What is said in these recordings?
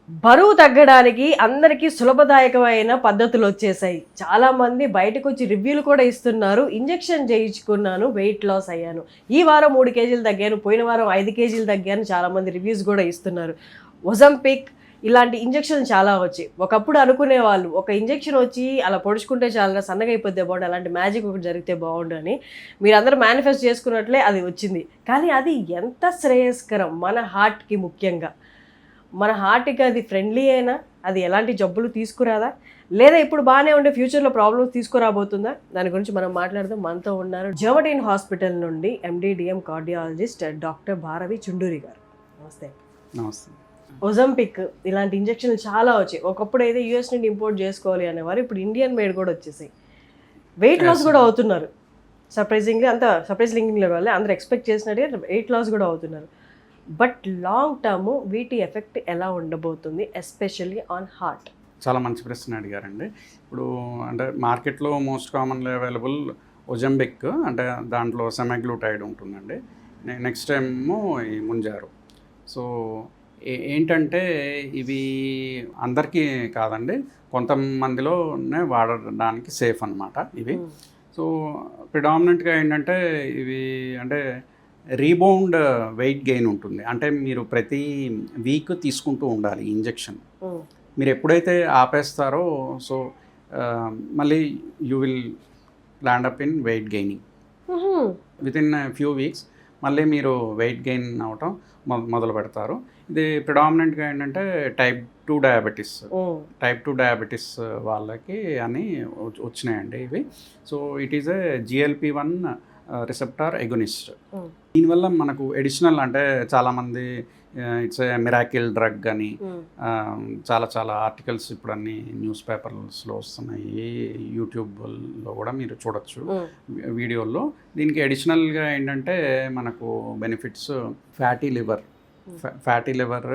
బరువు తగ్గడానికి అందరికీ సులభదాయకమైన పద్ధతులు వచ్చేసాయి. చాలామంది బయటకు వచ్చి రివ్యూలు కూడా ఇస్తున్నారు. ఇంజెక్షన్ చేయించుకున్నాను, వెయిట్ లాస్ అయ్యాను. ఈ వారం 3 కేజీలు తగ్గాను, పోయిన వారం 5 కేజీలు తగ్గాను. చాలామంది రివ్యూస్ కూడా ఇస్తున్నారు. ఒజంపిక్ ఇలాంటి ఇంజెక్షన్ చాలా వచ్చాయి. ఒకప్పుడు అనుకునేవాళ్ళు ఒక ఇంజెక్షన్ వచ్చి అలా పొడుచుకుంటే చాలా సన్నగా అయిపోతే బాగుండు, అలాంటి మ్యాజిక్ ఒకటి జరిగితే బాగుండు అని మీరందరూ మేనిఫెస్ట్ చేసుకున్నట్లే అది వచ్చింది. కానీ అది ఎంత శ్రేయస్కరం మన హార్ట్కి, ముఖ్యంగా మన హార్ట్కి అది ఫ్రెండ్లీ అయినా, అది ఎలాంటి జబ్బులు తీసుకురాదా, లేదా ఇప్పుడు బాగానే ఉండే ఫ్యూచర్లో ప్రాబ్లమ్స్ తీసుకురాబోతుందా? దాని గురించి మనం మాట్లాడదాం. మనతో ఉన్నారు జర్మడైన్ హాస్పిటల్ నుండి MD/DM cardiologist doctor Bharavi Chunduri గారు. నమస్తే. నమస్తే. ఒజంపిక్ ఇలాంటి ఇంజెక్షన్లు చాలా వచ్చాయి. ఒకప్పుడు అయితే US నుండి ఇంపోర్ట్ చేసుకోవాలి అనేవారు, ఇప్పుడు ఇండియన్ మేడ్ కూడా వచ్చేసాయి. వెయిట్ లాస్ కూడా అవుతున్నారు. సర్ప్రైజింగ్లీ, అంత సర్ప్రైజింగ్ లెవెల్ అందరూ ఎక్స్పెక్ట్ చేసినట్టుగా వెయిట్ లాస్ కూడా అవుతున్నారు. బట్ లాంగ్ టర్మ్ వీటి ఎఫెక్ట్ ఎలా ఉండబోతుంది, ఎస్పెషల్లీ ఆన్ హార్ట్? చాలా మంచి ప్రశ్న అడిగారండి. ఇప్పుడు అంటే మార్కెట్లో మోస్ట్ కామన్లీ అవైలబుల్ ఒజంబిక్, అంటే దాంట్లో సెమాగ్లూటైడ్ ఉంటుందండి. నెక్స్ట్ ఏమో ఈ ముంజారు. సో ఏంటంటే ఇవి అందరికీ కాదండి, కొంతమందిలోనే వాడడానికి సేఫ్ అన్నమాట ఇవి. సో ప్రిడామినెంట్గా ఏంటంటే ఇవి అంటే రీబౌండ్ వెయిట్ గెయిన్ ఉంటుంది. అంటే మీరు ప్రతి వీక్ తీసుకుంటూ ఉండాలి ఇంజెక్షన్. మీరు ఎప్పుడైతే ఆపేస్తారో సో మళ్ళీ you will land up in weight gaining. With in few weeks మళ్ళీ మీరు వెయిట్ గెయిన్ అవటం మొదలు పెడతారు. ఇది ప్రిడామినెంట్గా ఏంటంటే టైప్ 2 డయాబెటీస్ వాళ్ళకి అని వచ్చినాయండి ఇవి. So it is a GLP-1 receptor agonist. దీనివల్ల మనకు ఎడిషనల్ అంటే చాలామంది ఇట్స్ ఏ మిరాకిల్ డ్రగ్ అని చాలా ఆర్టికల్స్ ఇప్పుడు అన్ని న్యూస్ పేపర్స్లో వస్తున్నాయి, యూట్యూబ్లో కూడా మీరు చూడొచ్చు వీడియోల్లో. దీనికి ఎడిషనల్గా ఏంటంటే మనకు benefits fatty liver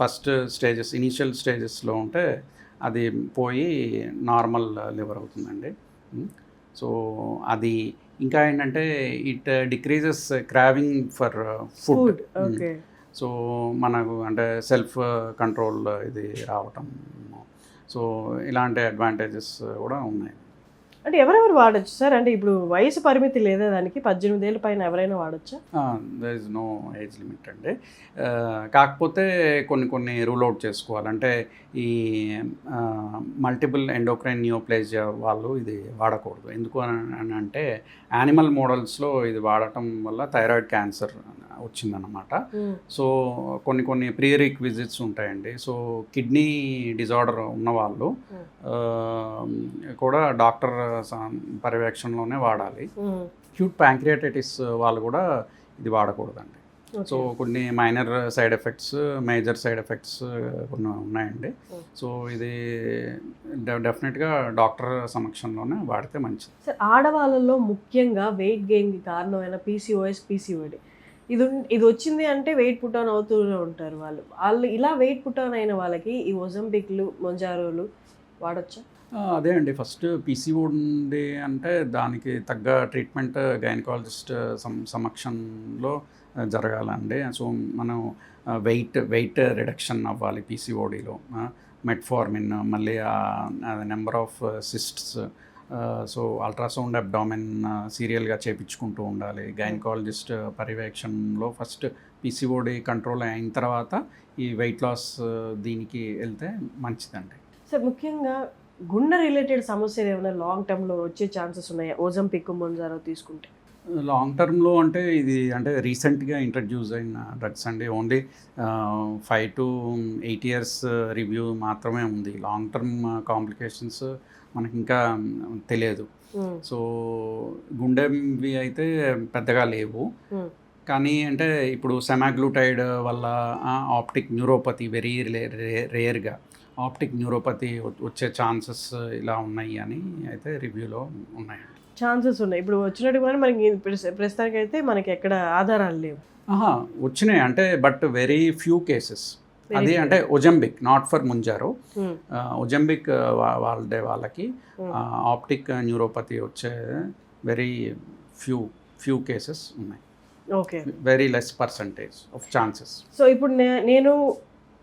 first stages, initial స్టేజెస్లో ఉంటే అది పోయి నార్మల్ లివర్ అవుతుందండి. సో అది ఇంకా ఏంటంటే it decreases craving for food. So మనకు అంటే సెల్ఫ్ కంట్రోల్ ఇది రావటం. సో ఇలాంటి అడ్వాంటేజెస్ కూడా ఉన్నాయి. అంటే ఎవరెవరు వాడచ్చు సార్? అంటే ఇప్పుడు వయసు పరిమితి లేదా దానికి? 18 ఏళ్ళ పైన ఎవరైనా వాడచ్చా? There is no age limit అండి. కాకపోతే కొన్ని రూల్ అవుట్ చేసుకోవాలంటే ఈ మల్టిపుల్ ఎండోక్రైన్ నియోప్లేజియా వాళ్ళు ఇది వాడకూడదు. ఎందుకు అని అంటే యానిమల్ మోడల్స్లో ఇది వాడటం వల్ల థైరాయిడ్ క్యాన్సర్ వచ్చిందన్నమాట. సో కొన్ని ప్రీ రిక్విజిట్స్ ఉంటాయండి. సో కిడ్నీ డిజార్డర్ ఉన్నవాళ్ళు కూడా డాక్టర్ పర్యవేక్షణలోనే వాడాలి. అక్యూట్ ప్యాంక్రియాటైటిస్ వాళ్ళు కూడా ఇది వాడకూడదండి. సో కొన్ని minor side effects, major side effects కొన్ని ఉన్నాయండి. సో ఇది డెఫినెట్గా డాక్టర్ సమక్షంలోనే వాడితే మంచిది. సార్, ఆడవాళ్ళలో ముఖ్యంగా వెయిట్ గెయిన్కి కారణమైన PCOS, PCOD ఇది వచ్చింది అంటే వెయిట్ పుట్ ఆన్ అవుతూనే ఉంటారు వాళ్ళు ఇలా వెయిట్ పుట్ ఆన్ అయిన వాళ్ళకి ఈ ఒజంపిక్లు, మొంజారోలు వాడచ్చా? అదే అండి, ఫస్ట్ PCOD ఉంది అంటే దానికి తగ్గ ట్రీట్మెంట్ గైనకాలజిస్ట్ సమక్షంలో జరగాలండి. సో మనం వెయిట్ రిడక్షన్ అవ్వాలి PCODలో. మెట్ఫార్మిన్, మళ్ళీ number of cysts, so ultrasound abdomen సీరియల్గా చేయించుకుంటూ ఉండాలి గైనకాలజిస్ట్ పర్యవేక్షణలో. ఫస్ట్ PCOD కంట్రోల్ అయిన తర్వాత ఈ వెయిట్ లాస్ దీనికి వెళ్తే మంచిదండి. సార్, ముఖ్యంగా గుండె రిలేటెడ్ సమస్యలు ఏమైనా లాంగ్ టర్మ్లో వచ్చే ఛాన్సెస్ ఉన్నాయా ఒజంపిక్, మొంజారో తీసుకుంటే? లాంగ్ టర్మ్లో అంటే ఇది అంటే రీసెంట్గా ఇంట్రడ్యూస్ అయిన డ్రగ్స్ అండి. ఓన్లీ 5 to 8 years రివ్యూ మాత్రమే ఉంది. లాంగ్ టర్మ్ కాంప్లికేషన్స్ మనకి ఇంకా తెలియదు. సో గుండెవి అయితే పెద్దగా లేవు. కానీ అంటే ఇప్పుడు సెమాగ్లూటైడ్ వల్ల ఆప్టిక్ న్యూరోపతి, వెరీ రేర్గా ఆప్టిక్ న్యూరోపతి వచ్చే ఛాన్సెస్ ఇలా ఉన్నాయి అని అయితే రివ్యూలో ఉన్నాయండి. ఛాన్సెస్ ఉన్నాయి ఇప్పుడు వచ్చినట్టు, కానీ మనకి ప్రస్తుతానికి అయితే మనకి ఎక్కడ ఆధారాలు లేవు. వచ్చినాయి అంటే, బట్ వెరీ ఫ్యూ కేసెస్. అది అంటే ఒజంబిక్, నాట్ ఫర్ ముంజారో. ఒజంబిక్ వాళ్ళకి ఆప్టిక్ న్యూరోపతి వచ్చే వెరీ ఫ్యూ కేసెస్ ఉన్నాయి. Okay, very less percentage of chances. So ఇప్పుడు నేను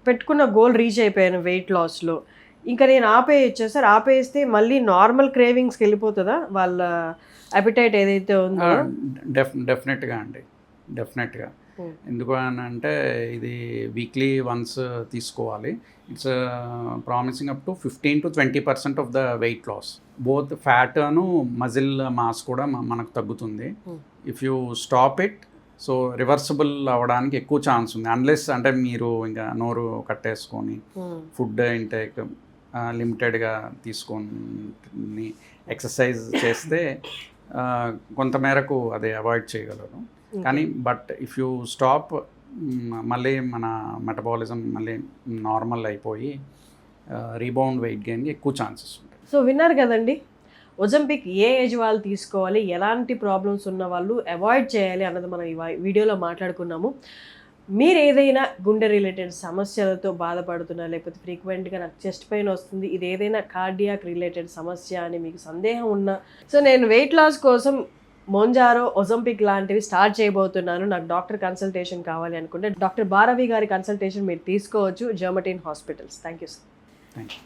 పెట్టుకున్న గోల్ రీచ్ అయిపోయాను వెయిట్ లాస్లో, ఇంకా నేను ఆపేయచ్చా సార్? ఆపేస్తే మళ్ళీ నార్మల్ క్రేవింగ్స్కి వెళ్ళిపోతుందా వాళ్ళ అపిటైట్ ఏదైతే ఉందో? డెఫినెట్గా అండి, డెఫినెట్గా. ఎందుకు అని అంటే ఇది వీక్లీ వన్స్ తీసుకోవాలి. It's promising up to 15 to 20% of the weight loss. Both fat and muscle mass కూడా మనకు తగ్గుతుంది. If you stop it, so reversible అవ్వడానికి ఎక్కువ ఛాన్స్ ఉంది. అన్లెస్ అంటే మీరు ఇంకా నోరు కట్టేసుకొని ఫుడ్ ఇంటేక్ లిమిటెడ్గా తీసుకొని ఎక్సర్సైజ్ చేస్తే కొంతమేరకు అది అవాయిడ్ చేయగలరు. కానీ బట్ ఇఫ్ యూ స్టాప్, మళ్ళీ మన మెటబాలిజం మళ్ళీ నార్మల్ అయిపోయి రీబౌండ్ వెయిట్ గెయిన్కి ఎక్కువ ఛాన్సెస్ ఉంటాయి. సో విన్నారు కదండి, ఒజంపిక్ ఏ ఏజ్ వాళ్ళు తీసుకోవాలి, ఎలాంటి ప్రాబ్లమ్స్ ఉన్న వాళ్ళు అవాయిడ్ చేయాలి అన్నది మనం ఈ వీడియోలో మాట్లాడుకున్నాము. మీరు ఏదైనా గుండె రిలేటెడ్ సమస్యలతో బాధపడుతున్నా, లేకపోతే ఫ్రీక్వెంట్గా నాకు చెస్ట్ పెయిన్ వస్తుంది, ఇది ఏదైనా కార్డియాక్ రిలేటెడ్ సమస్య అని మీకు సందేహం ఉన్నా, సో నేను వెయిట్ లాస్ కోసం మోంజారో, ఒజంపిక్ లాంటివి స్టార్ట్ చేయబోతున్నాను, నాకు డాక్టర్ కన్సల్టేషన్ కావాలి అనుకుంటే డాక్టర్ భారవి గారి కన్సల్టేషన్ మీరు తీసుకోవచ్చు, జర్మటీన్ hospitals. Thank you sir. Thank you.